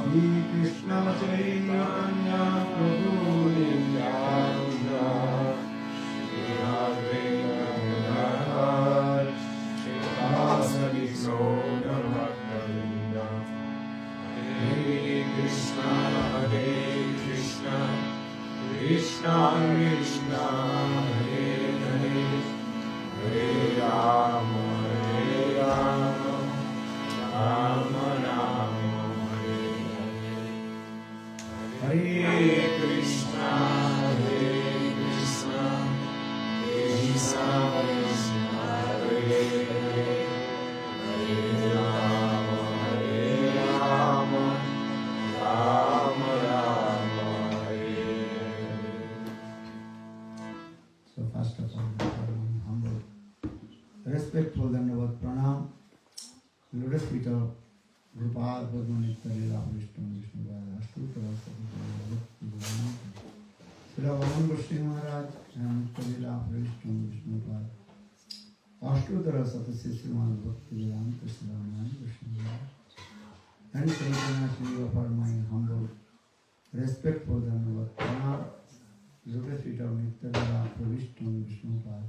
Krishna Chaitanya Prabhu Nityananda Shri Advaita Gadadhar Srivasadi Gaura Bhaktavinda Hare Krishna Krishna Krishna Hare Hare Hare Rama Rama Rama Hare Hare Hare Krishna Krishna Krishna Hare Hare Hare Rama Rama Rama Hare Hare. So first of all, humble, respectful Dandavat Pranam, lotus feet of Gopal Padmanitya Lila Vishnu Vishnu Vaya Astutra Srila Vaman Goswami Maharaj and Kalila Vishnu Vishnu Vaya Astutra Satasya Sriman Bhakti Vedanta Srila Vaman Goswami Maharaj and Chaitanya Sri offer my humble, respectful Dandavat Pranam, lotus feet of Nitya Lila Vishnu Vishnu Vaya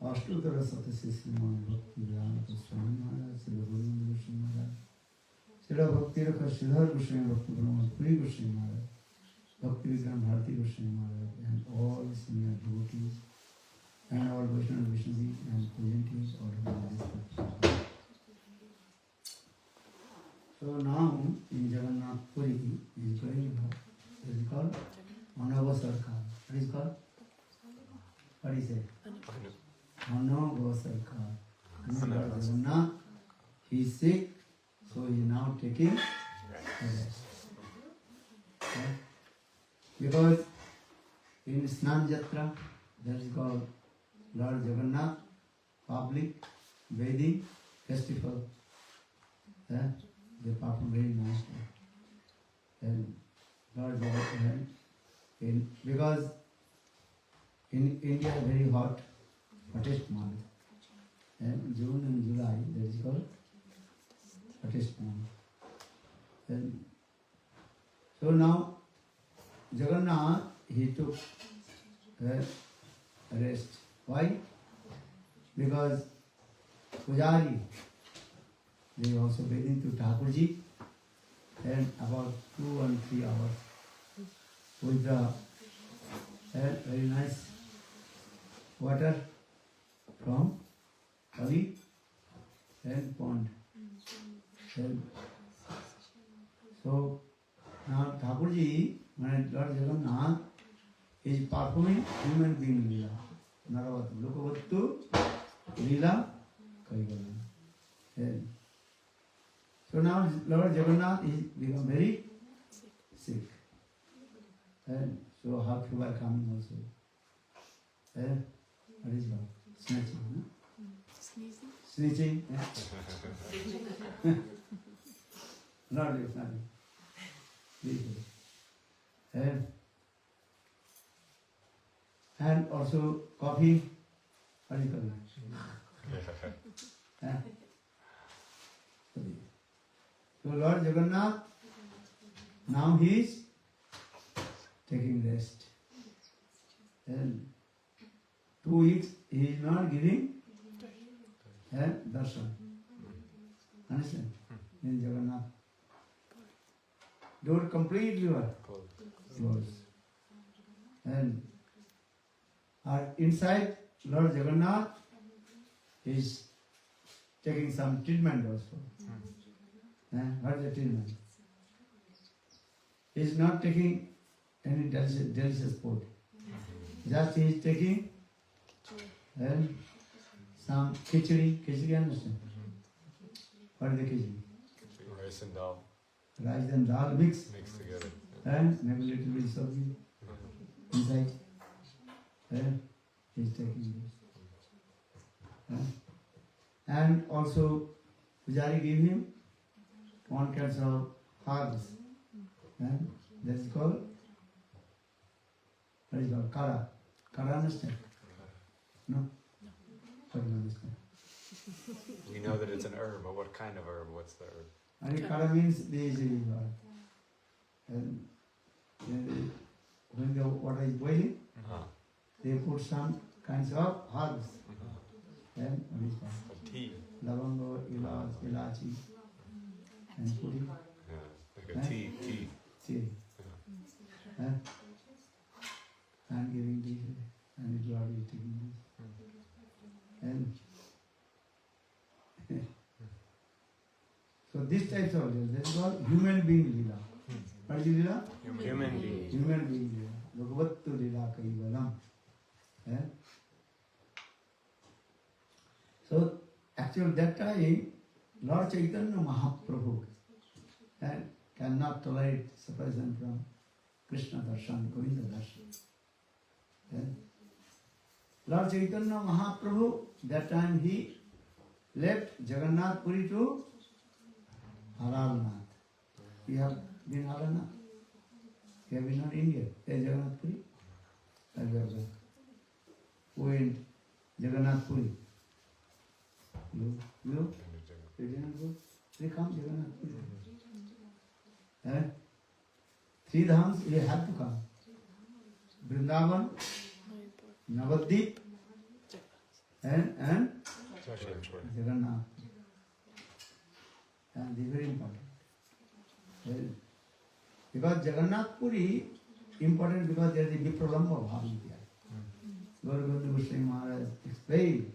Astutra Satasya Sriman Bhakti Vedanta Swami Maharaj, Srila Govinda Goswami Maharaj, Srila Bhakti Rakha Sridhar Goswami Bhakti Pramod Puri Goswami Maharaj, Bhakti Vikram Bharati Goswami Maharaj, and all senior devotees, and all Vaishnava Vishnuji and Pujantis, all of this. So now in Jagannath Puri is going what is called Anavasarka. What is called? What is it? Anavasarka. Lord Jagannath, he is sick, so he is now taking rest. Okay? Because in Snan Jatra, that is called Lord Jagannath public bathing festival. They perform very nicely. And Lord Jagannath, because in India very hot, hottest month. And June and July, that is called hottest month. And so now Jagannath, he took rest. Why? Because Pujari, they also bathing to Thakurji, and about 2 and 3 hours with the very nice water from Kali and pond. And so now Thakurji, when Lord Jagannath is performing human being Leela, Naravat, Lokavattu, Leela, Kaigala. So now Lord Jagannath is become very sick. And so hot fever coming also. What is that? Snatching, no? Sneezing. Sneezing. Not this, not this. And also coffee. What do you call it? So Lord Jagannath, now he is taking rest. And 2 weeks he is not giving darshan. Understand? In Jagannath. Door completely closed. And inside Lord Jagannath is taking some treatment also. What is the treatment? He is not taking any delicious food. Just he is taking some khichdi. Khichdi, understand? What is the khichdi? Rice and dal. Rice and dal mixed together. And maybe little bit sabji inside. He is taking this. And also Pujari gave him 1 kind of herbs. That is called, what is called? Kara. Kara, understand? No? What do you understand? We know that it's an herb, but what kind of herb? What's the herb? And kara means this And when the water is boiling, they put some kinds of herbs. And what is that? Tea. Lavanga, ilachi, and put it. Like a tea. Tea. And giving this, and the Lord is taking this. And so this types of lila, that's called human being lila. What is lila? Human being. Human being lila. Bhagavattu lila kaivalam. So actually that time Lord Chaitanya Mahaprabhu cannot tolerate separation from Krishna Darshan, Govinda Darshan. Lord Chaitanya Mahaprabhu, that time he left Jagannath Puri to Haralnath. You have been Haralnath? You have been in India? Jagannath Puri? Who went Jagannath Puri? You? You didn't go? They come Jagannath Puri. Three dhams, you have to come. Vrindavan, Navadvip, and Jagannath. And they are very important. Because Jagannath Puri important because there is a Vipralamba Bhavitya. Gaurabandhu Goswami Maharaj explained.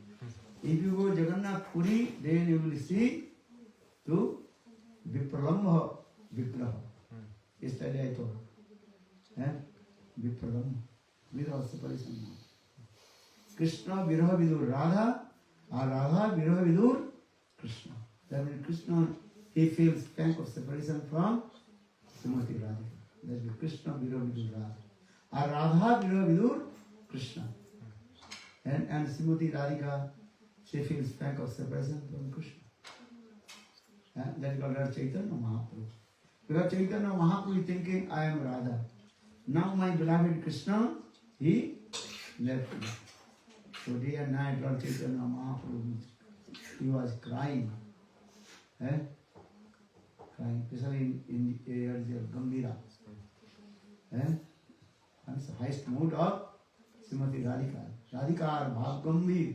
If you go Jagannath Puri, then you will see to Vipralamba Vigraha. Yesterday I told. Vipralamba. Without separation. Krishna Viraha Vidur Radha, or Radha Viraha Vidur Krishna. That means Krishna, he feels pang of separation from Srimati Radhika. That is Krishna Viraha Vidur Radha. Or Radha Viraha Vidur Krishna. And Srimati Radhika, she feels pang of separation from Krishna. That is called Chaitanya Mahaprabhu. Because Chaitanya Mahaprabhu is thinking, I am Radha. Now my beloved Krishna, he left me. So day and night Lord Chaitanya Mahaprabhu, he was crying. Crying, especially in the areas of Gambhira. And it's the highest mood of Srimati Radhika. Radhika Bhav Gambhir.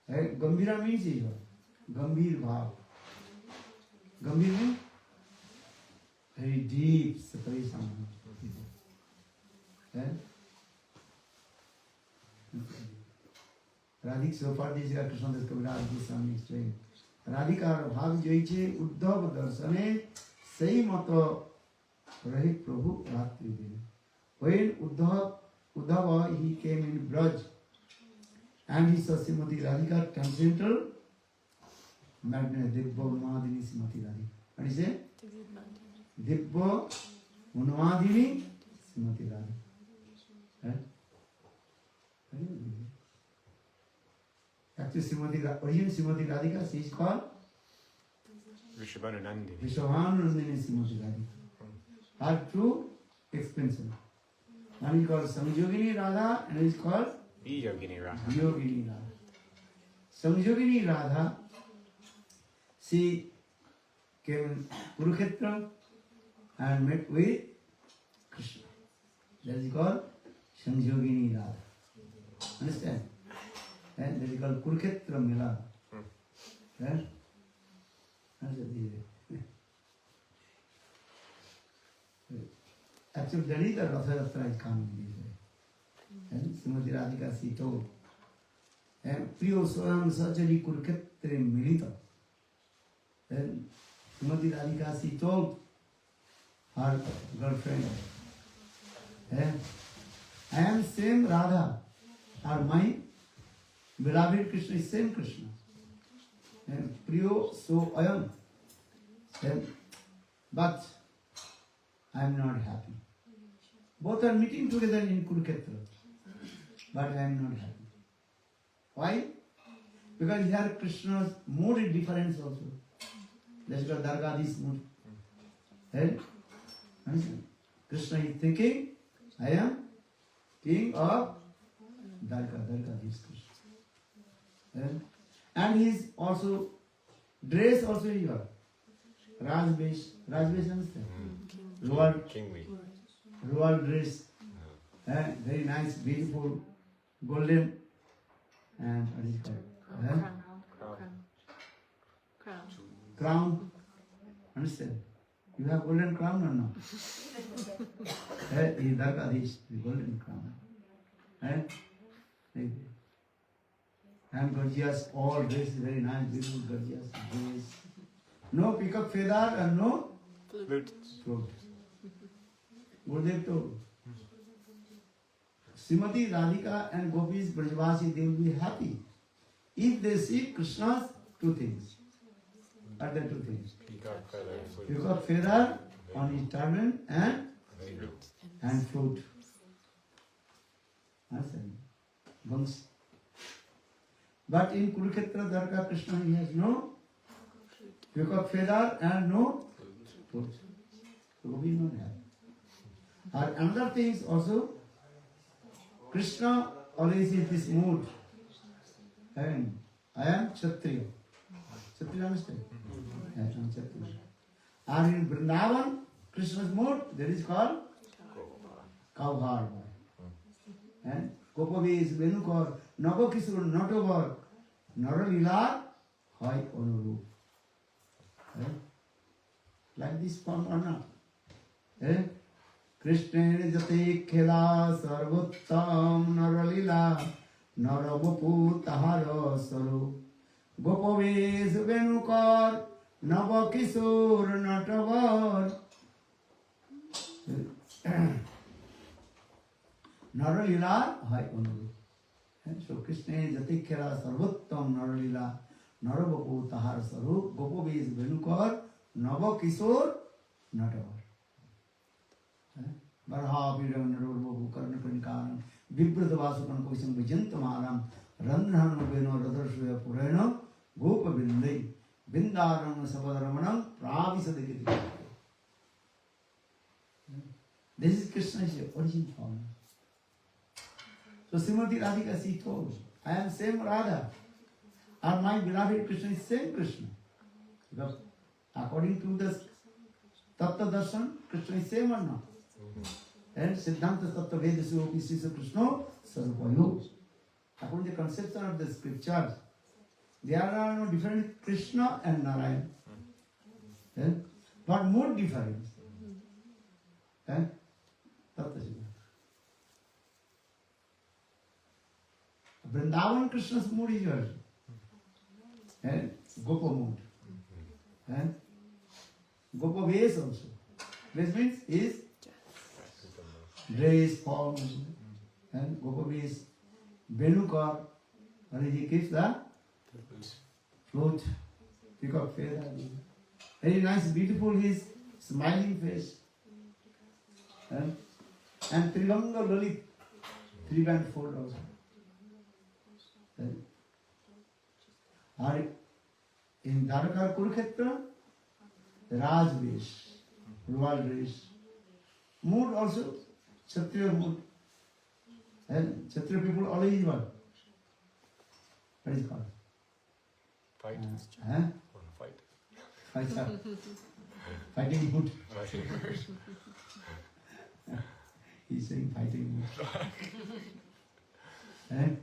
Gambhira means is what? Gambhir Bhav. Gambhir means very deep separation. Radhika, so far this is Krishnadas Kaviraj Goswami explained. Radhika Bhav Jaiche Uddhav Darsane Sai Mata Rahi Prabhu Ratri Din. When Uddhava he came in Braj and he saw Srimati Radhika transcendental magnet Dibba Unmadini Srimati Radhika. What is it? Dibba Unmadini Srimati Radhika. Actually, original Srimati Radhika, she is called Vrishabhananandini. Vrishabhananandini Srimati Radhika. Her true expansion. One is called Samyogini Radha and is called Yogini Radha. Yogini Radha. Samyogini Radha, she came in Kurukshetra and met with Krishna. That is called Samyogini Radha. Understand? And that is called Kurukshetra Mila. Actually, that is the Ratha Yatra is coming this way. And Srimati Radhika she told. And Priyo Swam Sajari Kurukshetra Milita. And Srimati Radhika she told her girlfriend, I am same Radha, or my beloved Krishna is same Krishna. And Priyo so ayam. But I am not happy. Both are meeting together in Kurukshetra. But I am not happy. Why? Because here Krishna's mood is different also. That's called Dargadi's mood. Krishna is thinking, I am king of Dargadi's Krishna. And his also, dress also is what? Rajvesh. Rajvesh understand? royal, Kingly. royal dress, very nice, beautiful, golden, and what is it called? Crown. Understand? You have golden crown or no? In Dargadish, the golden crown. And gorgeous, all dress, very nice, beautiful, gorgeous dress. No peacock feather and no Flute. flute. Gurudev told, Srimati Radhika and Gopis Brajvasi, they will be happy if they see Krishna's two things. What are the two things? Peacock feather. Flute. Peacock feather on his turban and flute. Understand? Once. But in Kurukshetra Dwarka Krishna, he has no peacock feather and no flute. So we don't have. And another things also, Krishna always in this mood. And I am Kshatriya. Kshatriya, understand? Yes, I am Kshatriya. And in Vrindavan, Krishna's mood, that is called Kaughar. And Gopavis, Venukar, Nagokisur, Notovar, Naralila, Hai Onorup. Like this form or not? Krishna jate khela sarvottam naralila narabapu tahara saru Gopavis, Venukar, Nagokisur, Notovar, Naralila, Hai Onorup. So Krishna jate khela sarvottam naralila narabapu tahara saru Gopavis, Venukar, Nagokisur, Notovar. Barha Pidam Narobabu Karna Kankaram Vibrata Vasukan Kosam Vijantamaram Randhan Veno Radarshya Purano Gopa Bindai Bindaram Sabadaramanam Pravisadikiti. This is Krishna's origin form. So Srimati Radhika she told, I am same Radha. And my beloved Krishna is same Krishna. Because according to the Tattva Darshan, Krishna is same or not? And Siddhanta Tattva Veda Suropi Sisa Krishna Sarupayo. According to the conception of the scriptures, there are no different Krishna and Narayan. But more different. Tattva Siddhanta. Vrindavan Krishna's mood is yours. Gopa mood. Gopa Ves also. Ves means is dress, form, and Gopa Ves. Venukar, and he keeps the flute, peacock feather. Very nice, beautiful his smiling face. And Trilanga Lalit, 3-band fold also. And in Dwarka Kurukshetra, Rajvesh, royal dress. Mood also, Kshatriya mood. And Kshatriya people always what? What is it called? Fight. Huh? Fight. Fighting mood. Fighting. He's saying fighting mood.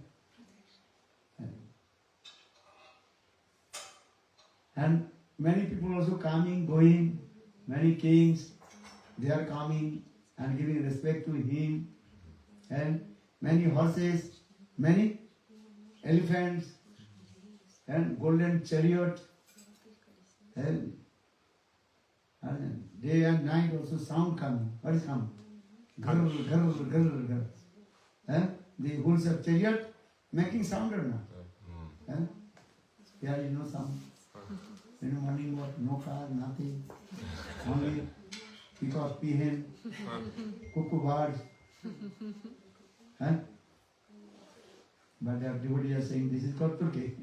And many people also coming, going, many kings, they are coming and giving respect to him. And many horses, many elephants, and golden chariot. And day and night also sound coming. What is sound? Gurr, gurr, gurr, gurr. The horse of chariot making sound or not? Yeah, you know sound. In the morning, what? No car, nothing. Only peacock, peahen, cuckoo birds. But their devotees are saying this is called Turkey.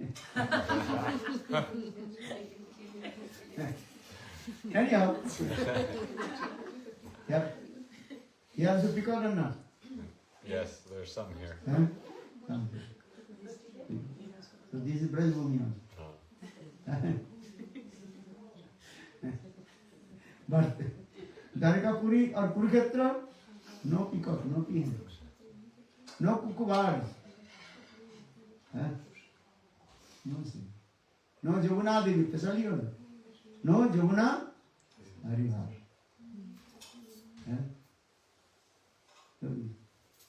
Anyhow, yep. You also peacock or not? Yes, there's some here. Some. So this is Brajbhumi also. But Dwarkapuri or Kurukshetra, no peacock, no peahen, no cuckoo birds, no sea, no Jamuna Devi, especially no Jamuna river.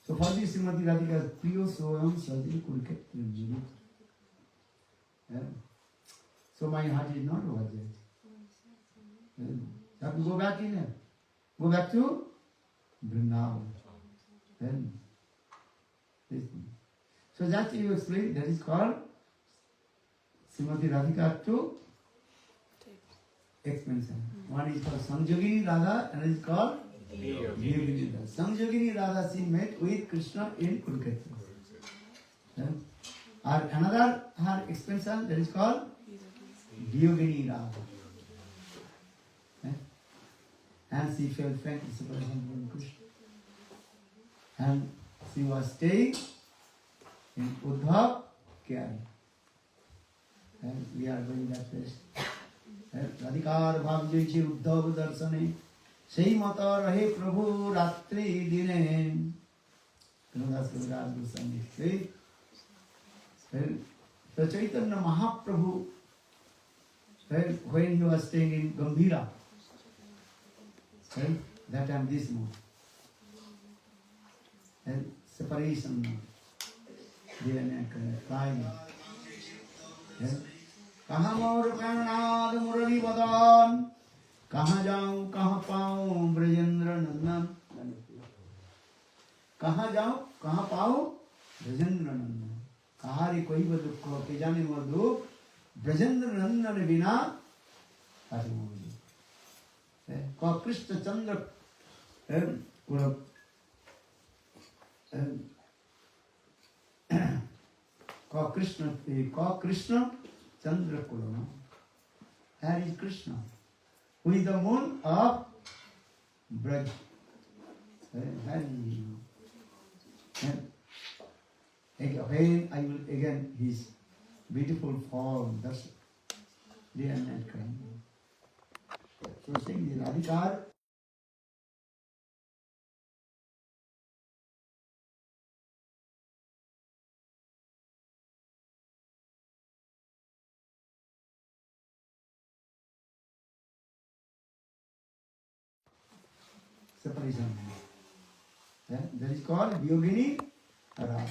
So for this Srimati Radhika's Priyo Soyam Sajri Kurukshetra Jini. So my heart is not over there. Have to go back in there. Go back to Vrindavan. Then, so that you explain, that is called Srimati Radhika to expansion. One is called Sanjogini Radha, and is called Viyogini Radha. Sanjogini Radha, she met with Krishna in Kurukshetra. And another her expansion, that is called Viyogini Radha. And she felt frank separation from Krishna. And she was staying in Uddhav Kyari. And we are going that place. Radhikar Bhav Jaichi Uddhav Darsane Sei Mata Rahe Prabhu Ratri Dine. Kanudas Kaviraj Goswami says, the Chaitanya Mahaprabhu, when he was staying in Gambhira, that time this mode, and separation mode, crying. कहाँ मोर प्राणनाद मुरली बदन, कहाँ जाऊं कहाँ पाऊं ब्रजेंद्र नंदन, कहाँ जाऊं कहाँ पाऊं ब्रजेंद्र नंदन, कहाँ रे कोई दुख के जाने मोर दुख ब्रजेंद्र नंदन बिना आदि मोरी का कृष्ण चंद्र का कृष्ण चंद्र कुलना. Here is Krishna, who is the moon of Braj. Again, I will again his beautiful form. That's day and night crying. So saying the Radhikar. Separation. That is called Yogini Radha.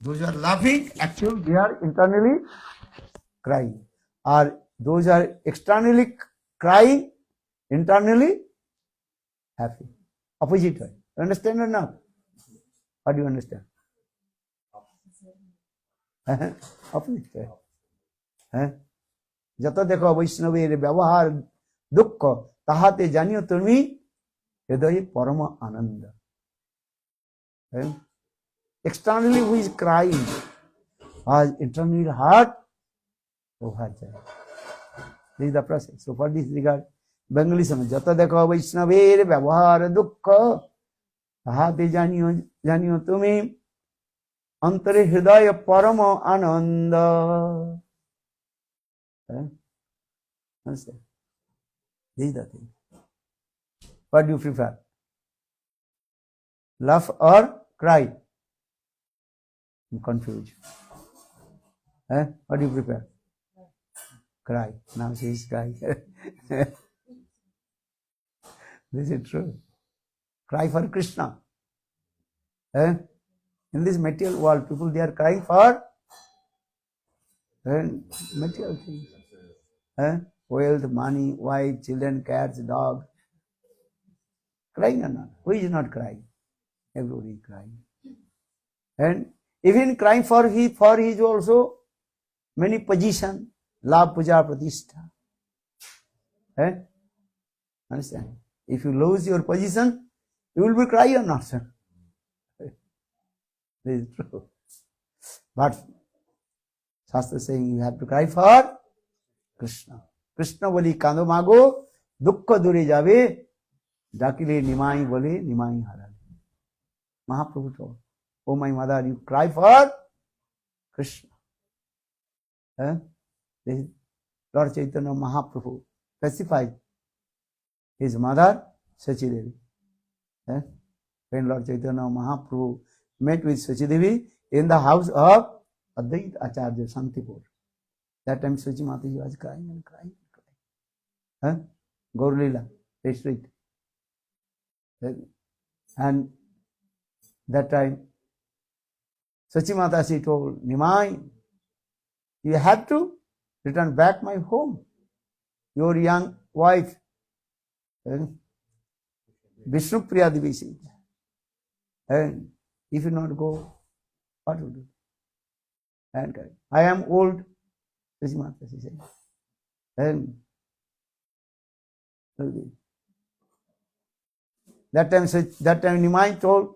Those are laughing, actually they are internally crying. Or those are externally crying, internally happy. Opposite way. Understand or not? How do you understand? Opposite way. যত দেখো বৈষ্ণবের ব্যবহার দুঃখ তাহাতে জানিও তুমি হৃদয়ে পরম আনন্দ. Externally who is crying, as internally heart over যায়. This is the process. So for this regard, Bengali সময় যত দেখো বৈষ্ণবের ব্যবহার দুঃখ তাহাতে জানিও তুমি অন্তরে হৃদয় পরম আনন্দ. Understand? This is the thing. What do you prefer? Laugh or cry? I'm confused. What do you prefer? Cry. Now she is crying. This is true. Cry for Krishna. In this material world, people they are crying for material things. Wealth, money, wife, children, cats, dog. Crying or not? Who is not crying? Everybody is crying. And even crying for his also many position, love, puja, pratishtha. Understand? If you lose your position, you will be crying or not, sir? This is true. But Shastra is saying you have to cry for Krishna. Krishna boli kando mago, dukkha dure jabe, dakile nimai bole, nimai harale. Mahaprabhu told, oh my mother, you cry for Krishna. This is Lord Chaitanya Mahaprabhu specified his mother, Sachi Devi. When Lord Chaitanya Mahaprabhu met with Sachi Devi in the house of Advaita Acharya Santipur. That time Sachi Mataji was crying and crying and crying. Gaur Leela, restrict. And that time Sachi Mataji told Nimai, you have to return back my home. Your young wife, Vishnu Priya Devi said, and if you not go, what will do? And I am old, Sachi Mataji said. And that time Nimai told,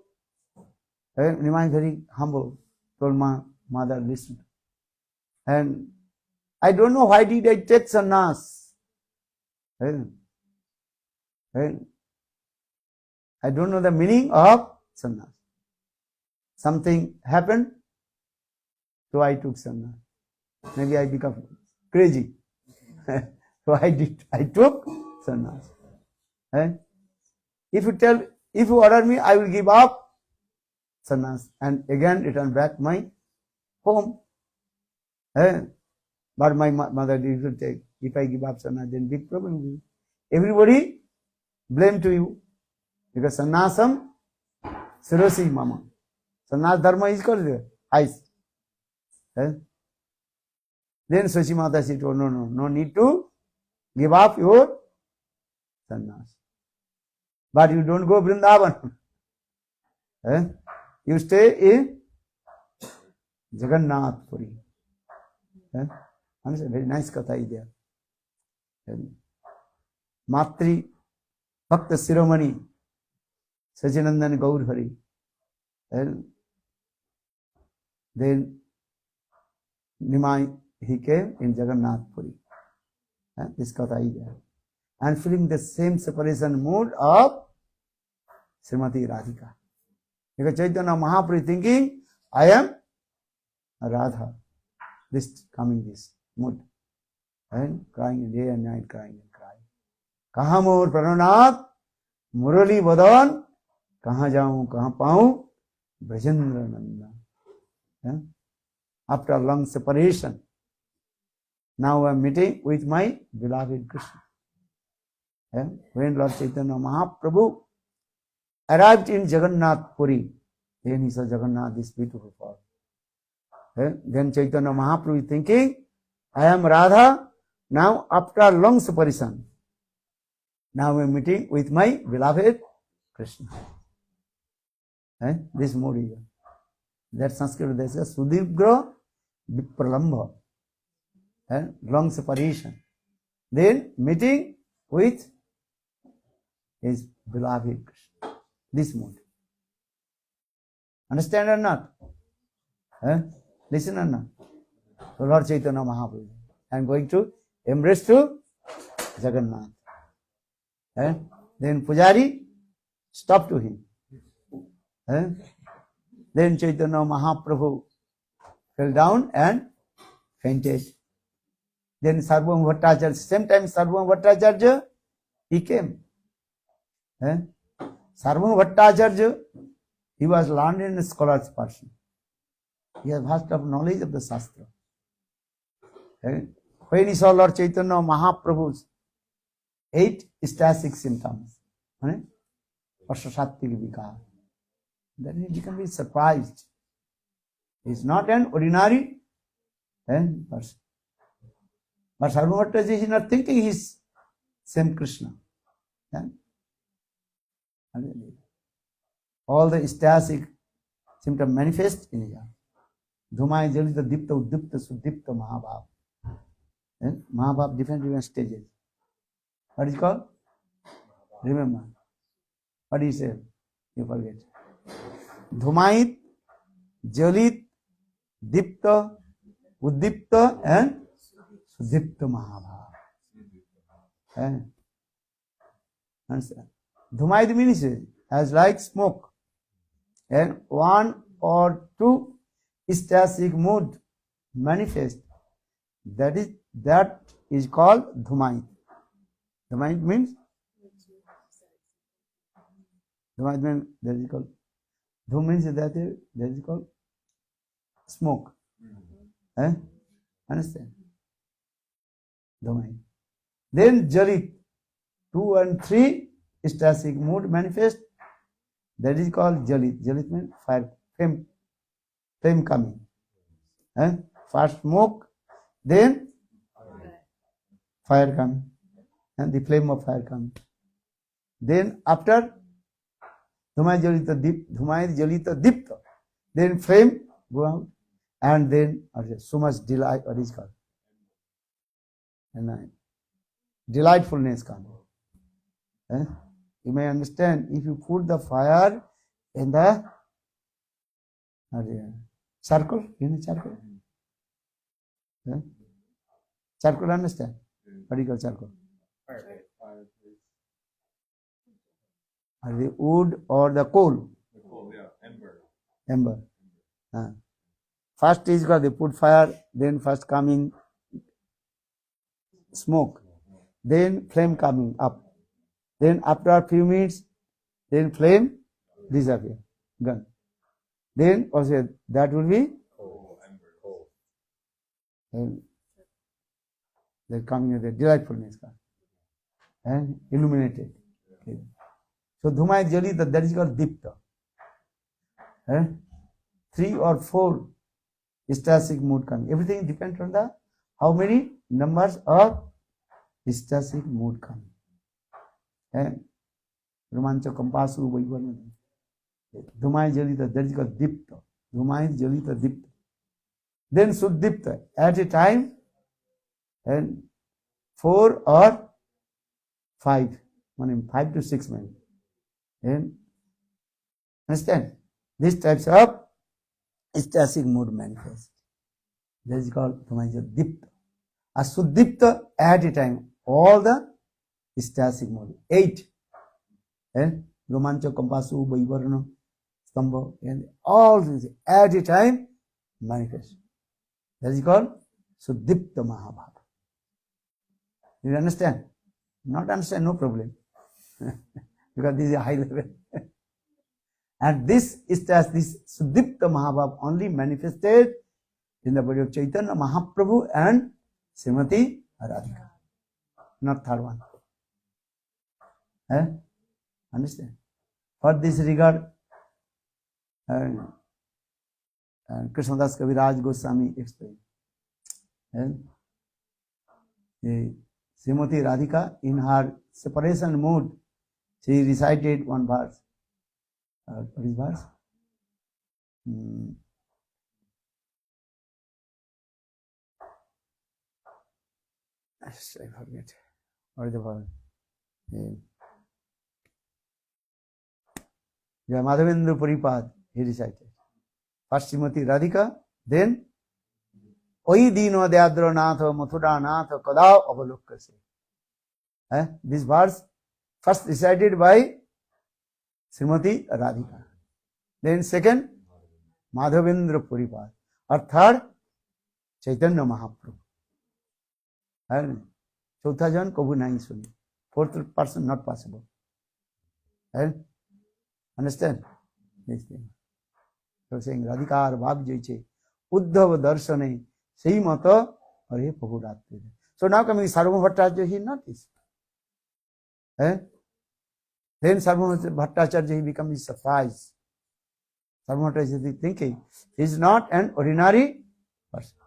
Nimai very humble, told my mother, listen. And I don't know why did I take sannyas. And I don't know the meaning of sannyas. Something happened, so I took sannyas. Maybe I become crazy. So I took sannyas. And if you order me, I will give up sannyas and again return back my home. But my mother didn't take. If I give up sannyas, then big problem will be. Everybody blame to you. Because sannyasam sirosi mama. Sannyas dharma is called there. Ice. Then Sachi Mataji told, no need to give up your sannyas. But you don't go Vrindavan. You stay in Jagannath Puri. Very nice katha is there. Matri Bhakta Siromani Sajanandan Gaur Hari. Then Nimai, he came in Jagannath Puri. This katha is there. And feeling the same separation mood of Srimati Radhika. Because Chaitanya Mahaprabhu thinking, I am Radha. This mood. And crying day and night, crying and crying. Kaha mor prananath, murali vadan, kaha jaun, kaha paun, Brajendra Nanda. After a long separation, now I am meeting with my beloved Krishna. When Lord Chaitanya Mahaprabhu arrived in Jagannath Puri, then he saw Jagannath, this beautiful form. Then Chaitanya Mahaprabhu is thinking, I am Radha, now after a long separation, now I am meeting with my beloved Krishna. This mood is that Sanskrit they say Sudibgra Vipralambha. Long separation. Then meeting with his beloved Krishna. This mood. Understand or not? Listen or not? So Lord Chaitanya Mahaprabhu, I am going to embrace to Jagannath. Then Pujari stopped to him. Then Chaitanya Mahaprabhu fell down and fainted. Then Sarvabhauma Bhattacharya, same time Sarvabhauma Bhattacharya, he came. Sarvabhauma Bhattacharya, he was learned and scholar's person. He has vast of knowledge of the Shastra. When he saw Lord Chaitanya Mahaprabhu's 8 ecstatic symptoms, Sattvic Vikar, then he became surprised. He is not an ordinary person. But Sarvabhauma Bhattacharya is not thinking he is same Krishna. All the ecstatic symptoms manifest in his heart. Dhumai Jalita Dipta Uddipta Suddipta Mahabhav. Mahabhav, different stages. What is it called? Remember. What do you say? You forget. Dhumait Jalit, Dipta, Uddipta and Sudipta Mahabharata. And Dhumaid means as like smoke. And one or two stasic mood manifest. That is called Dhumaid. Dhumaid means that is called Dhum means that is called smoke. Understand? Dhumaid. Then Jalit, 2 and 3 stasic mood manifest. That is called Jalit. Jalit means fire, flame coming. First smoke, then fire coming, and the flame of fire coming. Then after Dhumai Jalita Dipta, then flame go out, and then so much delight, what is called? And delightfulness comes. You may understand, if you put the fire in the circle, charcoal. Charcoal, understand? What do you call charcoal? The wood or the coal? The coal, yeah, ember. Ember. First is got they put fire, then first coming smoke, then flame coming up. Then after a few minutes, then flame disappear, gone. Then also that will be Coal, ember. Coal. and they're coming with the delightfulness and illuminated. Okay. So Dhumai Jalita, that is called Dipta. 3 or 4 stasic mood coming. Everything depends on the how many numbers of stasic mood coming. Romancha Kampasu Vaivarna. Dhumai Jalita, that is called Dipta. Dhumai Jalita Dipta. Then Suddipta, at a time, and 4 or 5, 5 to 6 minutes. And understand? These types of stasic mood manifest. That is called Dhumai Jalita Dipta. A Suddipta, at a time, all the stasic mood. 8. And Romancha Kampasu Vaivarna. And all things at a time manifest. That is called Suddipta Mahabharata. You understand? Not understand, no problem. Because this is a high level. And this Suddipta Mahabharata only manifested in the body of Chaitanya Mahaprabhu and Srimati Radhika. Not third one. Understand? For this regard, and Krishnadas Kaviraj Goswami explained. And Srimati Radhika, in her separation mood, she recited one verse. What is verse? I forget. What is the verse? Madhavendra Puripad, he recited. First Srimati Radhika, then Oi Dino Deadro Natha Mathura Natha Kada Avalokase. This verse first recited by Srimati Radhika. Then second, Madhavendra Puripad. Or third, Chaitanya Mahaprabhu. Chautha jan Kabhu nahi suni. Fourth person not possible. Understand? This thing. So saying Radhikar Bhag Jaiche Uddhav Darshane Sei Mata Hare Prabhu Ratri. So now coming Sarvabhauma Bhattacharya, he noticed. Then Sarvabhauma Bhattacharya, he becomes surprised. Sarvabhauma Bhattacharya is thinking, he is not an ordinary person.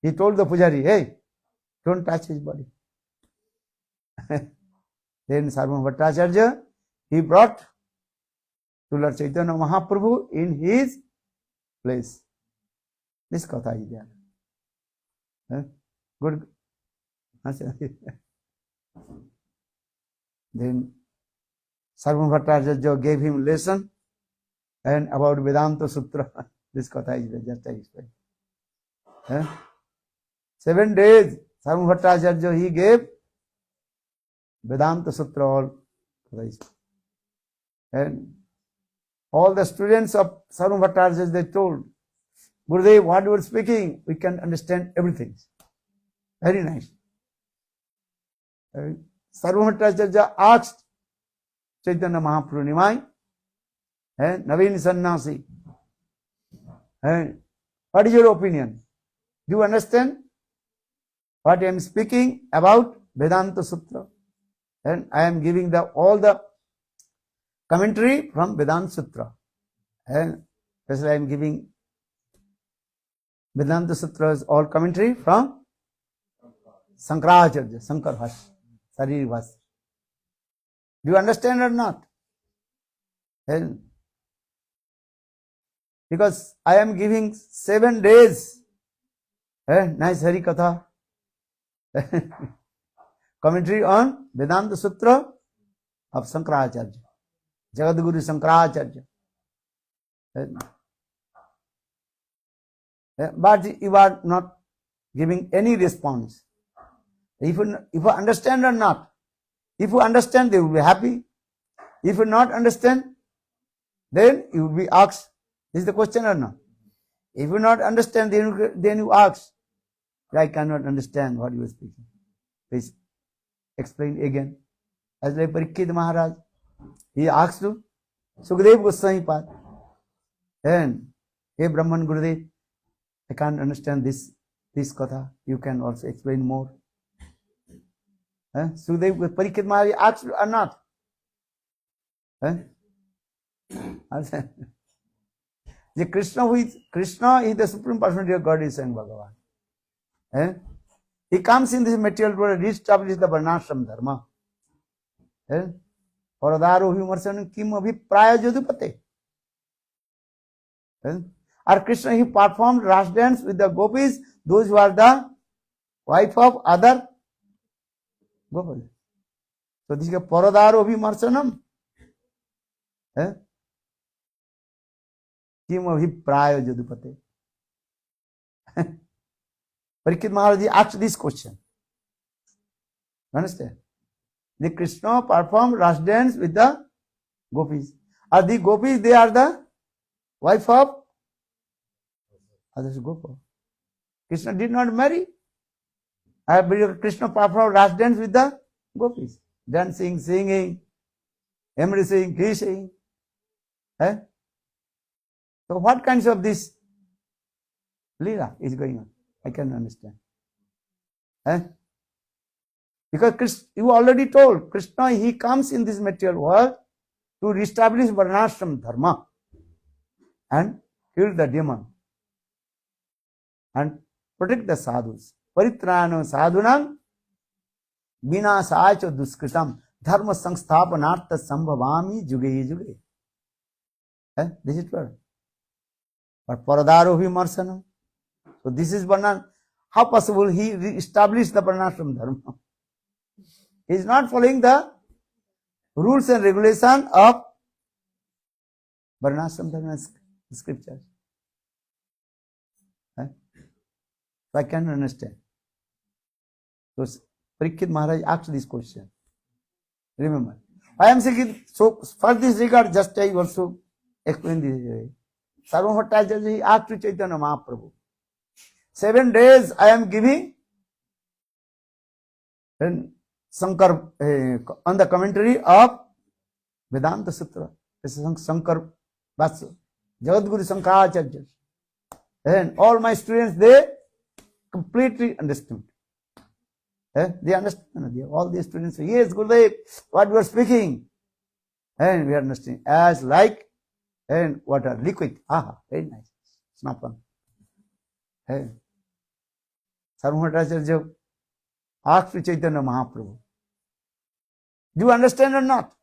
He told the Pujari, hey, don't touch his body. Then Sarvabhauma Bhattacharya, he brought to Lord Chaitanya Mahaprabhu in his place. This katha is there. Good. Then Sarvabhauma Bhattacharya gave him lesson and about Vedanta Sutra. This katha is just I explained. 7 days, Sarva Bhattacharya, he gave Vedanta Sutra all. And all the students of Sarva Bhattacharya, they told, Gurudev, what you are speaking, we can understand everything. Very nice. Sarva Bhattacharya asked Chaitanya Mahaprabhu, Nimai, Naveen Sannyasi, what is your opinion? Do you understand what I am speaking about Vedanta Sutra? And I am giving all the commentary from Vedanta Sutra. And especially I am giving Vedanta Sutra's all commentary from Sankaracharya, Sankar Bhashya, Sariri Bhashya. Do you understand or not? And because I am giving 7 days, nice Hari Katha, commentary on Vedanta Sutra of Sankaracharya, Jagadguru Sankaracharya. But you are not giving any response. If you understand or not, if you understand, they will be happy. If you not understand, then you will be asked, this is the question or not? If you not understand, then you ask, I cannot understand what you are speaking. Please explain again. As like Parikshit Maharaj, he asked to Sukadeva Goswami Pad, and hey Brahman Gurudev, I can't understand this katha. You can also explain more. Sukadeva Parikshit Maharaj asked or not? The Krishna is the supreme personality of God, is saying Bhagavan. He comes in this material world to reestablish the Varnashram Dharma. Paradaro Vimarsanam Kim Abhipraya Jadupate. Or Krishna, he performed Ras dance with the gopis, those who are the wife of other gopis. So this is Paradaro Vimarsanam. Kim Abhipraya Jadupate. Parikshit Maharaj asked this question. Understand? The Krishna performed Ras dance with the gopis. Are the gopis, they are the wife of others Gopa. Krishna did not marry. Krishna performed Ras dance with the gopis. Dancing, singing, embracing, kissing. So what kinds of this Leela is going on? I can understand. Because you already told, Krishna, he comes in this material world to reestablish Varnashram Dharma and kill the demon and protect the sadhus. Paritrano sadhunam vinasacha duskritam dharma samsthapanartha sambhavami juge juge. This is word. But paradaro vimarsanam. So this is Varnan. How possible he established the Varnashram Dharma? He is not following the rules and regulations of Varnashram Dharma scriptures. So I can understand. So Parikshit Maharaj asked this question. Remember, I am saying, so for this regard, just I also explain this. Sarva Bhattacharya asked to Chaitanya Mahaprabhu, 7 days I am giving and Sankar on the commentary of Vedanta Sutra. This is Sankar Bhashya, Jagadguru Sankaracharya. And all my students, they completely understood. They understand. All the students say, yes, Gurudev, what you are speaking. And we are understanding. As like and water, liquid. Aha, very nice. Snapan. Sarva Bhattacharya asked to Chaitanya Mahaprabhu, do you understand or not?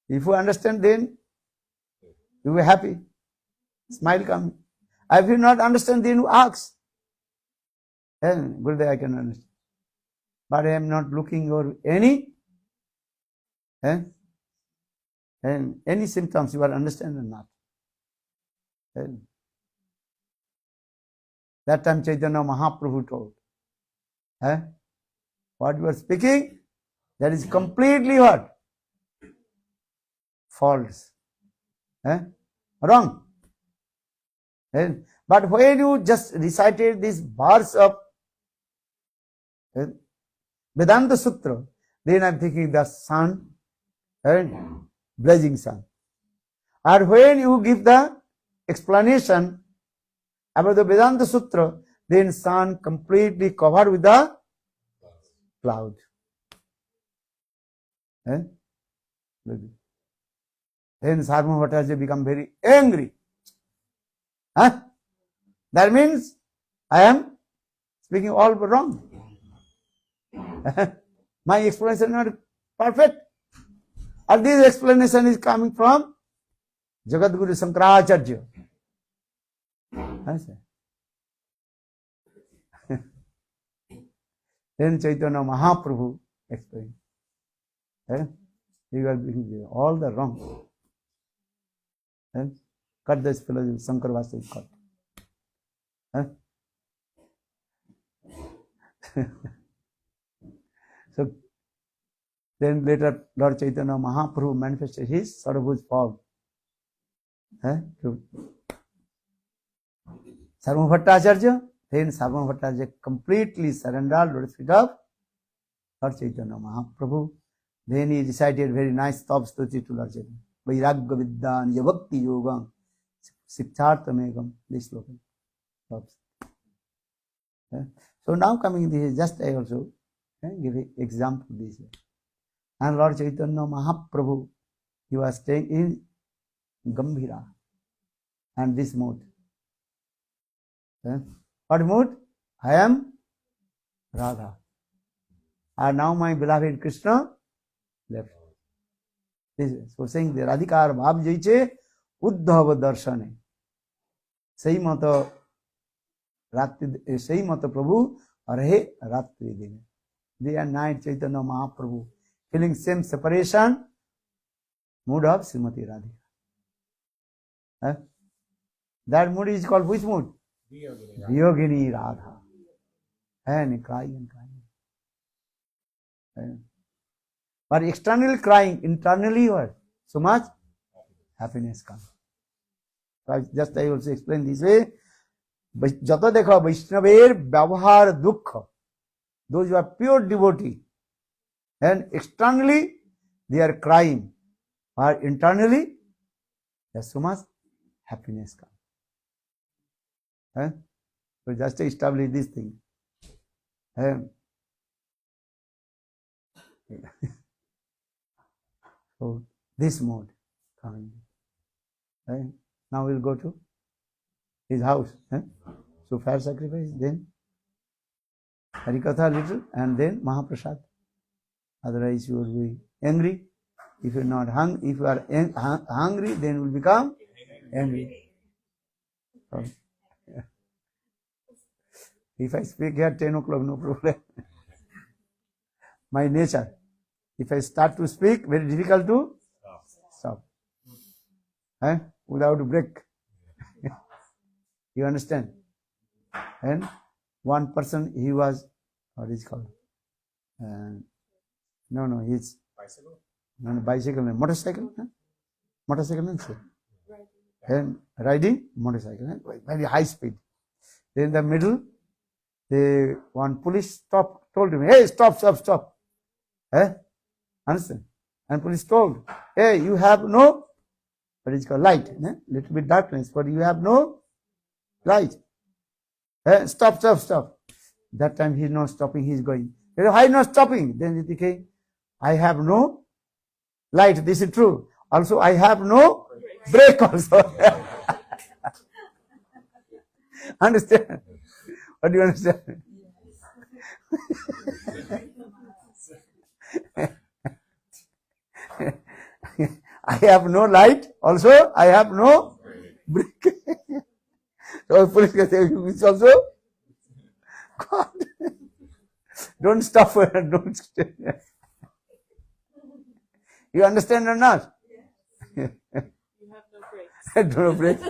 If you understand, then you will be happy. Smile comes. If you not understand, then you ask. Gurudev, I can understand. But I am not looking for any And any symptoms you are understanding or not? And that time Chaitanya Mahaprabhu told, what you are speaking, that is completely what? False. Wrong. But when you just recited this verse of Vedanta Sutra, then I am thinking the sun, blazing sun. And when you give the explanation about the Vedanta Sutra, then sun completely covered with the cloud. Then Sarvabhauma Bhattacharya become very angry. That means I am speaking all wrong. My explanation is not perfect. And this explanation is coming from Jagadguru Shankaracharya. Then Chaitanya Mahaprabhu explained. You are doing all the wrong. Cut this philosophy, Shankar Vasa cut. So then later Lord Chaitanya Mahaprabhu manifested his Sarvabhuj form. Sarvabhauma Bhattacharya, then Sarvabhauma Bhattacharya completely surrendered to the feet of Lord Chaitanya Mahaprabhu. Then he recited very nice top stuti to Lord Chaitanya. Vairagya Viddhan Yavakti Yogam Sikchartamegam. This slogan. So now coming this, just I also give an example this way. And Lord Chaitanya Mahaprabhu, he was staying in Gambhira and this mood. What mood? I am Radha. And now my beloved Krishna left. This is so saying the Radhikar Bhav Jaiche Uddhava Darshane. Sahi mata Prabhu Arhe Ratri Dine. Day and night Chaitanya Mahaprabhu feeling same separation, mood of Srimati Radhika. That mood is called which mood? Viyogini Radha. And crying. But externally crying, internally what? So much happiness comes. So just I also explain this way. Jata dekha Vaishnaver Vyavahar Dukkha. Those who are pure devotee. And externally they are crying. But internally there's so much happiness comes. So just to establish this thing. So this mode coming. Now we'll go to his house. So fire sacrifice, then Harikatha little, and then Mahaprasad. Otherwise you will be angry. If you are not hungry, if you are hungry, then you will become angry. So, if I speak here 10 o'clock, no problem. My nature. If I start to speak, very difficult to stop. Without break. You understand? And one person, he was, what is it called? He's bicycle. No, bicycle, motorcycle. Motorcycle, and riding motorcycle, very high speed. Then in the middle, one police told him, hey, stop. Understand? And police told, hey, you have no, what is called, light. Little bit darkness, but you have no light. Stop. That time he's not stopping, he's going. Why not stopping? Then he came, I have no light, this is true. Also, I have no brake also. Understand? What do you understand? I have no light, also I have no brake. So police can say, it's also God. Don't stop, don't stay. You understand or not? You have no breaks. No breaks.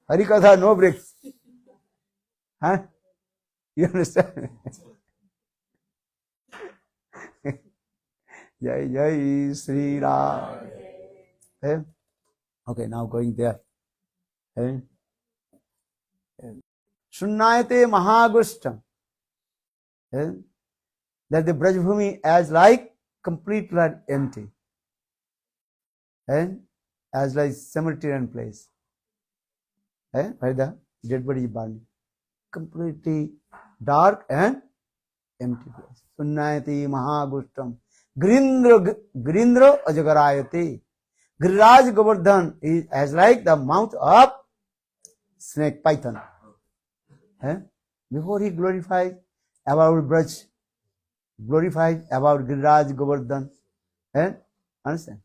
Hari Katha, no breaks. Huh? You understand? Jai Jai Sri Ram. Eh? Okay, now going there. Eh? Sunnayate Mahagushtam. Eh? That the Brajbhumi as like completely empty. Eh? As like cemetery and place. Eh? Where the dead body is burning. Completely dark and empty place. Sunnayati Mahagushtam. Girindra Ajagarayati. Giriraj Govardhan is as like the mouth of snake python. Eh? Before he glorifies about Braj, glorified about Giriraj Govardhan. Eh? Understand?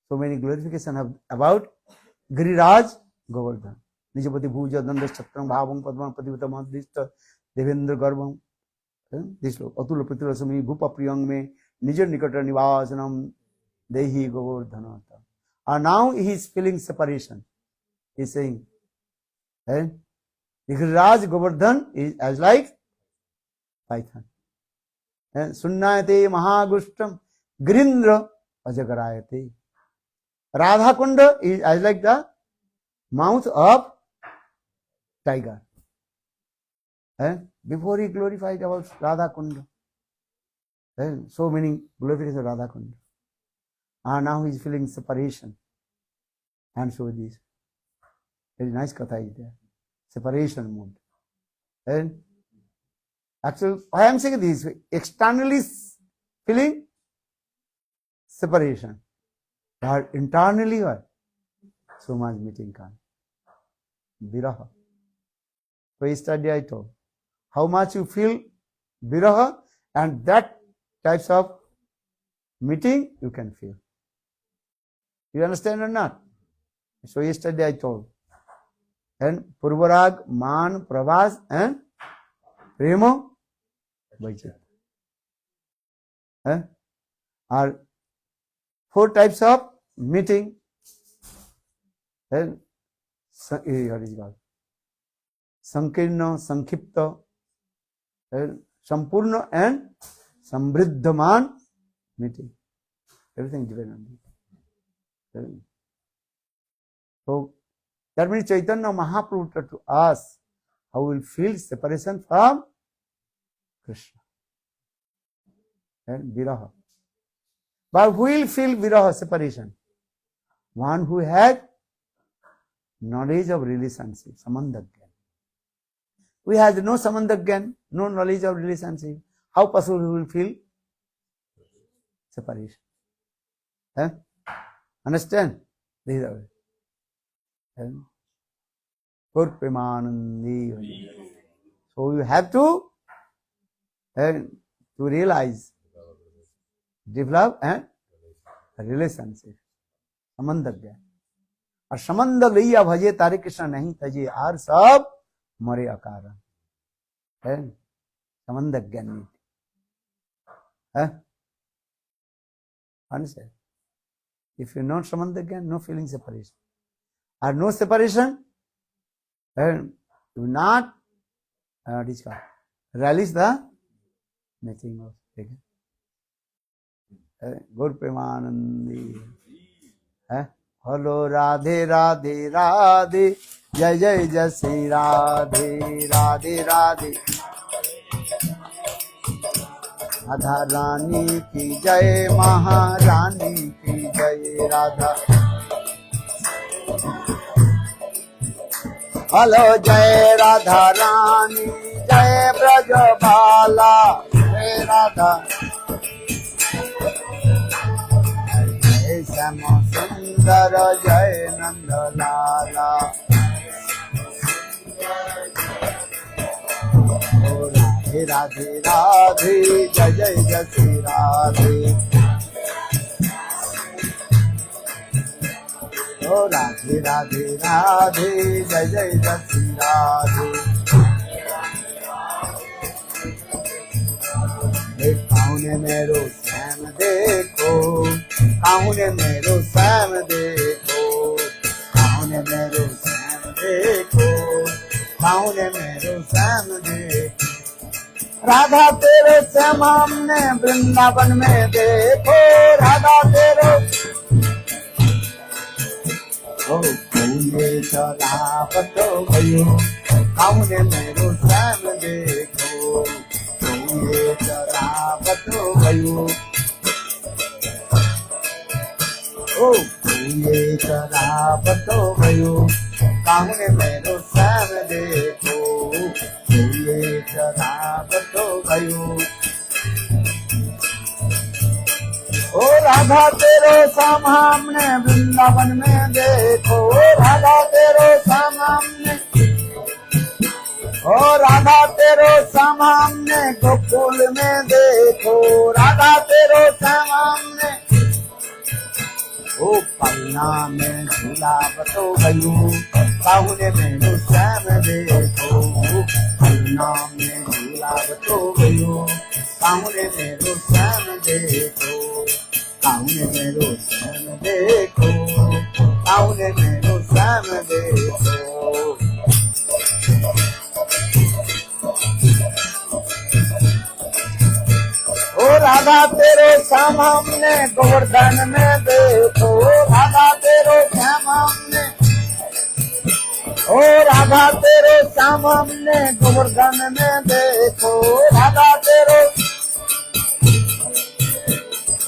So many glorification about Giriraj Govardhan. Nijapati Bhuja Danda Chatram Bhavam Padman Padivata Madhista Devendra Garbham. This look. Atula Pritila Sami Bhupa Priyang me Nijar Nikata Nivasanam Dehi Govardhanata. And now he is feeling separation. He is saying, Giriraj Govardhan is as like python. Sunnayate Mahagushtam Girindra Ajagarayate. Radha Kunda is as like the mouth of tiger. Before he glorified about Radha Kunda. So many glorifications of Radha Kunda. And now he is feeling separation. And so this. Very nice katha is there. Separation mode. Actually, I am saying this, externally feeling separation. But internally what? So much meeting can. Viraha. So yesterday I told how much you feel viraha, and that types of meeting you can feel. You understand or not? So yesterday I told. And Purvarag, Man, Pravas and Premo Vajit. Are 4 types of meeting. And what is it called? Sankirna, Sankhipta, Sampurna and Samriddhaman meeting. Everything depends on this. So that means Chaitanya Mahaprabhu to us how we will feel separation from Krishna and Viraha. But who will feel Viraha separation? One who had knowledge of relationship, Samandagyan. We have no Samandagyan, no knowledge of relationship. How possible we will feel separation? Understand? This is the way. Pur Premanandi. So you have to realize, develop and relationship. Samandagyan. और समंद लैया भजे तारे कृष्ण नहीं तजे are सब मरे अकारण है समंद ज्ञानी है understand? If you not samandha jnana, no feeling separation or no separation, and you will not release the making of again. Gaur Premanandi. Hello Radhe Radhe Radhe Jai Jai Jai Shri Radhe Radhe Radhe Radha Rani ki Jai Maharani ki Jai Radha. Hello Jai Radha Rani Jai Brajabala Jai Radha Jai Sama Sundara Jai Nandalala. Oh Radhe Radhe Radhe Jai Jai Jai Shri Radhe. Oh Radhe Radhe Radhe Jai Jai Jai Shri Radhe. एक पाँव ने मेरो श्याम देखो काहुन मेरो श्याम देखो, काहुन मेरो श्याम देखो, काहुन मेरो श्याम देखो। राधा तेरे श्याम हमने वृंदावन में देखो, राधा तेरे फूले चलावत भयो, काहुन मेरो श्याम देखो, फूले चलावत भयो। फूले चलावत भयो, काहुन मेरो श्याम देखो, फूले चलावत भयो। ओ राधा तेरो श्याम हमने वृंदावन में देखो, राधा तेरो श्याम हमने, ओ राधा तेरो श्याम हमने गोकुल में देखो, राधा तेरो श्याम हमने। ओ पन्ना में झूलावतो भयो, काहुन मेरो श्याम देखो, पन्ना में झूलावतो भयो, काहुन मेरो श्याम देखो, काहुन मेरो श्याम देखो, काहुन मेरो श्याम देखो। ओ राधा तेरे श्याम हमने गोवर्धन में देखो, राधा तेरे श्याम हमने, ओ राधा तेरे श्याम हमने गोवर्धन में देखो, राधा तेरे।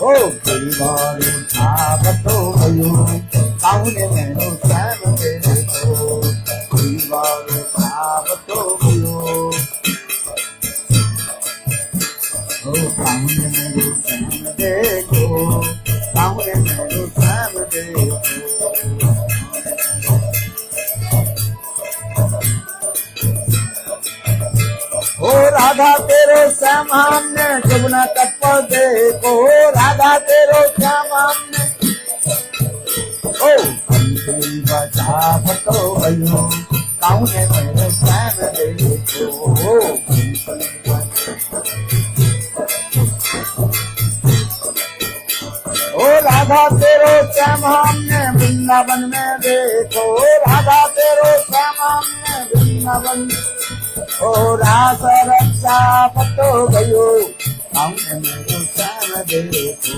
ओ परिवार उठावतो भयो, काहुन मेरो श्याम देखो, परिवार उठावतो भयो। ओ काहुन मेरो श्याम देखो, काहुन मेरो श्याम देखो। ओ राधा तेरो श्याम हमने जमुना तट पर देखो, राधा तेरो श्याम हमने। ओ बंसी बजावतो भयो, काहुन मेरो श्याम देखो, ओ राधा तेरो श्याम हमने वृंदावन में देखो, राधा तेरो श्याम हमने वृंदावन। ओ रास रक्षा पतो भयो, काहुन मेरो श्याम देखो,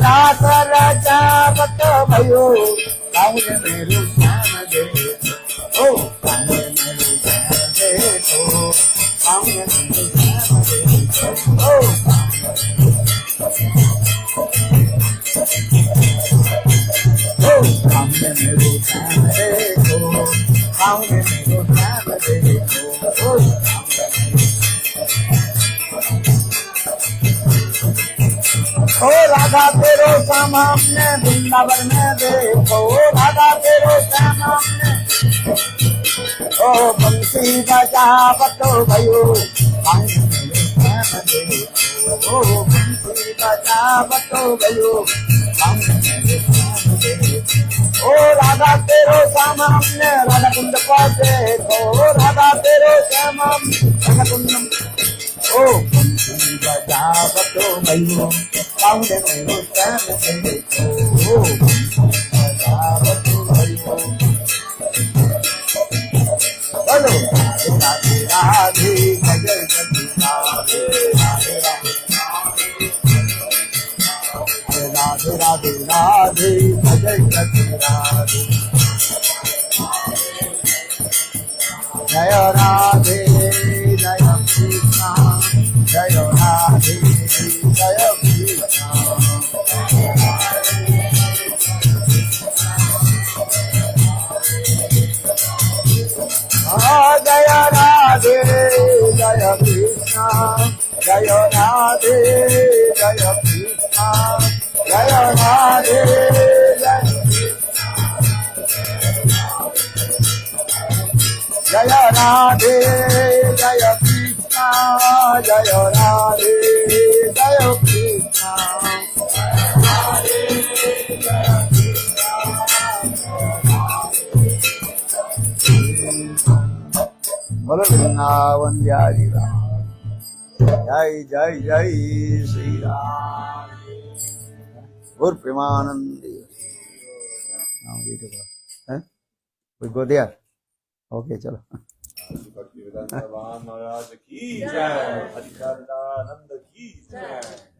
रास रक्षा पतो भयो, काहुन मेरो श्याम देखो। ओ काहुन मेरो श्याम देखो, काहुन मेरो श्याम देखो। ओ काहुन मेरो श्याम देखो, काहुन मेरो श्याम देखो। ओ राधा तेरो श्याम हमने वृंदावन में देखो, राधा तेरो श्याम हमने। ओ बंसी बजावतो भयो, काहुन मेरो श्याम देखो, ओ बंसी बजावतो भयो, काहुन मेरो श्याम देखो। ओ राधा तेरो श्याम हमने राधा कुंड पर देखो, राधा तेरो श्याम राधा कुंड। ओ बंसी बजावतो भयो, काहुन मेरो श्याम देखो, ओ बंसी बजावतो भयो। बोलो राधे राधे जय जय राधे राधे राधे राधे राधे जय जय राधे। जय राधे जय कृष्ण, जय राधे जय कृष्ण। जय राधे जय कृष्ण, जय राधे जय कृष्ण, जय राधे जय जय राधे जय कृष्ण, जय राधे जय कृष्ण। बोलो वृंदावन बिहारी राम, जय जय जय Shri Ram. Guru Premanandi. Now you to go. Huh? We go there. Okay, chalo. भक्ति वेदांत भगवान महाराज की जय, अधिकारानंद की जय।